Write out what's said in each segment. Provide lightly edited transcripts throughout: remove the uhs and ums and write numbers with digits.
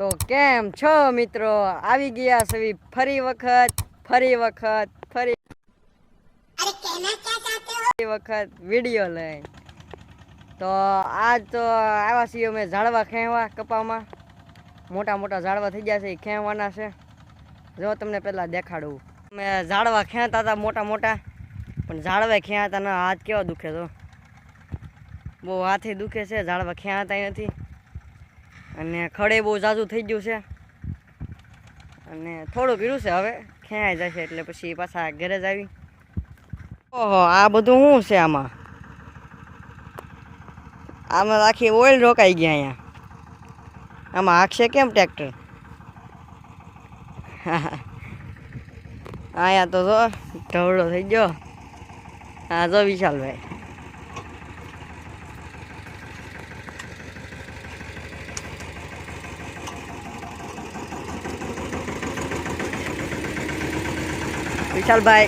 તો કેમ છો મિત્રો? આવી ગયા છે ફરી વખત વિડીયો લઈ. તો આજ તો આવ્યા છીએ અમે ઝાડવા ખેવા કપામાં. મોટા મોટા ઝાડવા થઈ ગયા છે, એ ખેવાના છે. જો તમને પહેલાં દેખાડું. અમે ઝાડવા ખેંચતા હતા મોટા મોટા, પણ ઝાડવા ખેંચતા ના હાથ કેવા દુખે તો. બહુ હાથે દુખે છે, ઝાડવા ખેંચતા નથી. અને ખડે બહુ ઝાઝું થઈ ગયું છે, અને થોડું પીરું છે. હવે ખેંચાઈ જશે એટલે પછી પાછા ઘરે જ આવી. ઓહો, આ બધું શું છે આમાં? આમાં આખી ઓઇલ રોકાઈ ગયા અહીંયા. આમાં હાંકશે કેમ ટ્રેક્ટર? અહીંયા તો જો ઢવળો થઈ ગયો. હા જો વિશાલભાઈ. વિશાલભાઈ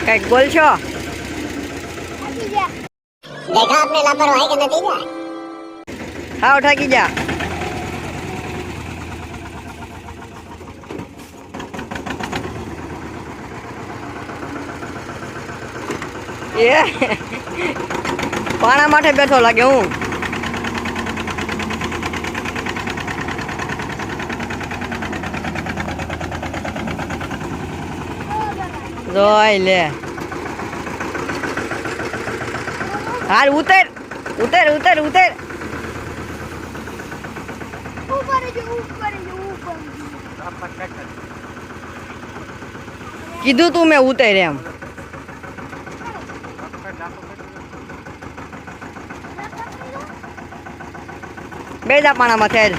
કઈક બોલશો? देखा आपने लापरवाही का नतीजा। हाँ उठा की जा। ये पाना माठे बैठो लागे हूँ। जोई ले हाल उतर उतर उतर उतर कीधु तू मैं उतर एम बेजा पाना में थेल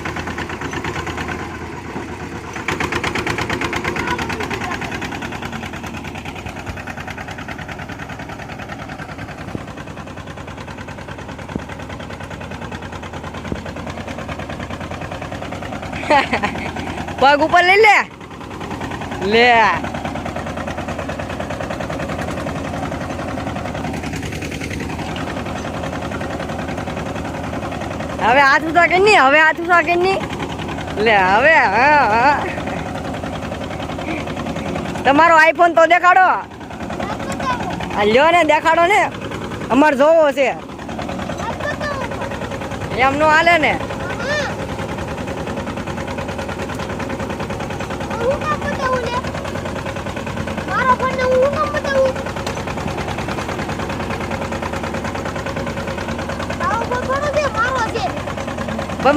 पग ऊपर ले ले ले हवे हाथ उठा के नहीं हवे हाथ उठा के नहीं ले हवे हाँ तमारो आईफोन तो देखाड़ो ल्यो ने देखाड़ो ने अमर जोवो छे एम नो हाले ने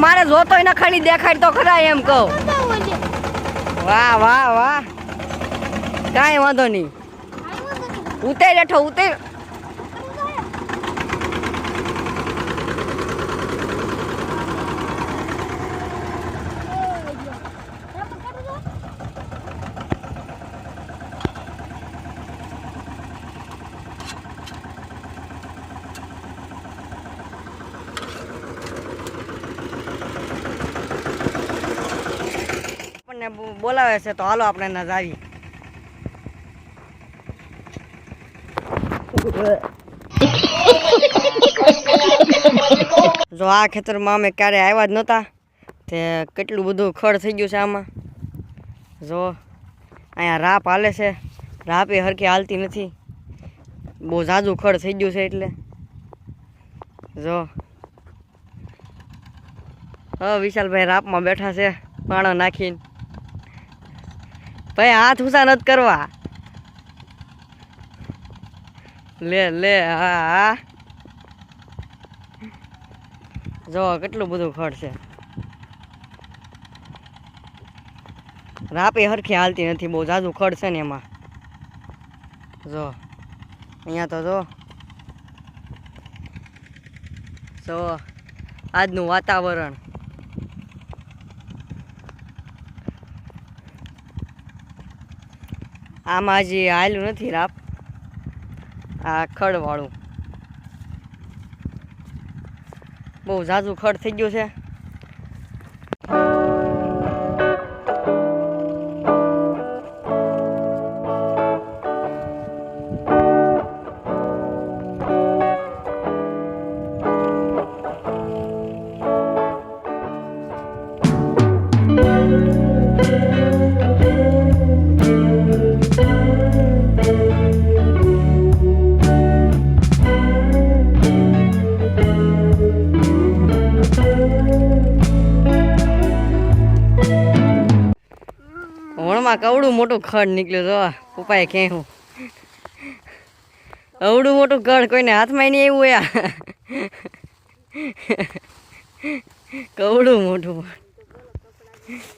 मारे जो तो ना खाली देखाड़ तो खरा एम कहो वाह वाह वाह कई वांधो नहीं उतर हेठो उतर बोलावे से तो हालो अपने न जावी जो आ खेतर में अमे क्यारे आव्या ज नता ते केटलुं बधुं खड़ थई गयुं छे आमां जो अहींया राप हाले छे राप ए हरखी हालती नथी बहु जाजू खड़ थई गयुं छे एटले जो विशाल भाई राप में बैठा छे पाणो नाखीने भाई हाथ ऊंचा नत करवा ले ले हाँ जो केटलुं बधुं खड़ छे रापे हरखी हालती नथी बहु जाजू खड़ छे ने एमां जो अहींया तो जो आजनुं वातावरण आम आज हाल्યું નથી રાપ आ खड़वाळું બહુ ઝાઝું ખડ થઈ ગયું છે આમાં કવડું મોટું ખડ નીકળ્યું જો પપ્પાએ કહેવું અવડું મોટું ખડ કોઈને હાથમાં નહીં આવ્યું યા કવડું મોટું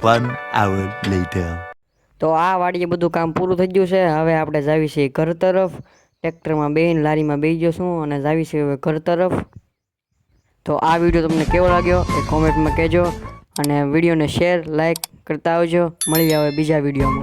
1 hour later. તો આ વાડીએ બધું કામ પૂરું થઈ ગયું છે. હવે આપણે જાવી છીએ ઘર તરફ. ટ્રેક્ટરમાં બેહીને લારીમાં બેસી જશું અને જાવી છીએ હવે ઘર તરફ. તો આ વિડીયો તમને કેવો લાગ્યો એ કોમેન્ટમાં કહેજો અને વિડીયોને શેર લાઈક કરતા આવજો. મળી આવે બીજા વિડીયોમાં.